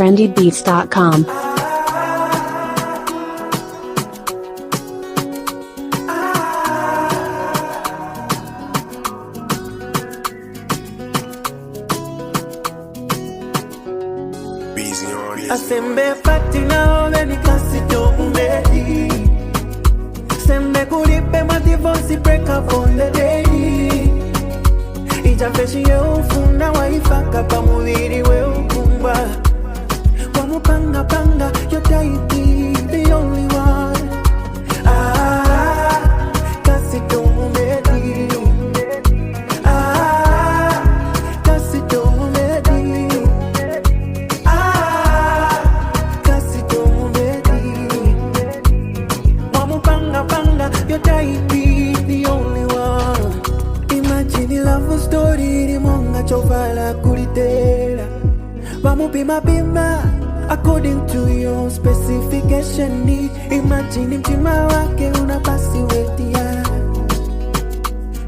trendybeats.com. Asembe patina oveni kasito umedi. Sembe kulipe ma divorce break up on the day. Ija feshi ye ufuna waifaka pa muviri we ukumba. Wamupanga panga your deity, the only one. Kasito umedi. Kasito umedi. Kasito umedi. Wamupanga panga your deity, the only one. Imagine love story rimonga chovala kulitera. Vamupima pima according to your specification need. Imagine mtima wake unapasi wetia.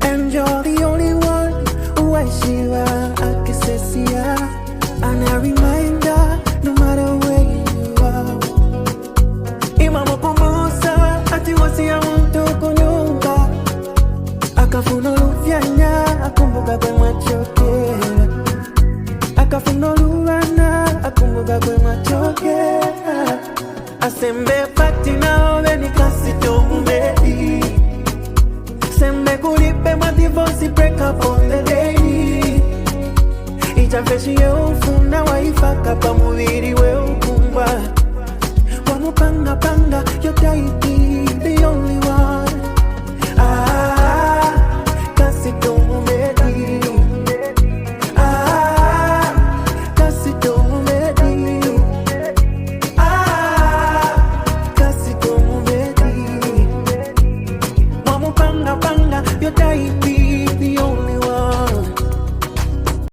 And you're the only one who I shiva akisesia. And a reminder no matter where you are. Imamo kumusa ati wasi ya mtu kunyumba. Akafuno luvyanya akumbuka kwe machokera. Akafuno luwana akumbuka kwe machokera. Asembe patina oveni kasito umedi. Sembe kulipe ma divorce break up on the day. Ija feshi ye ufuna waifaka pa muviri we ukumba. Wamupanga panga your deity, the only one. Kasito umedi. Kasito umedi. Kasito umedi. Wamupanga panga your deity.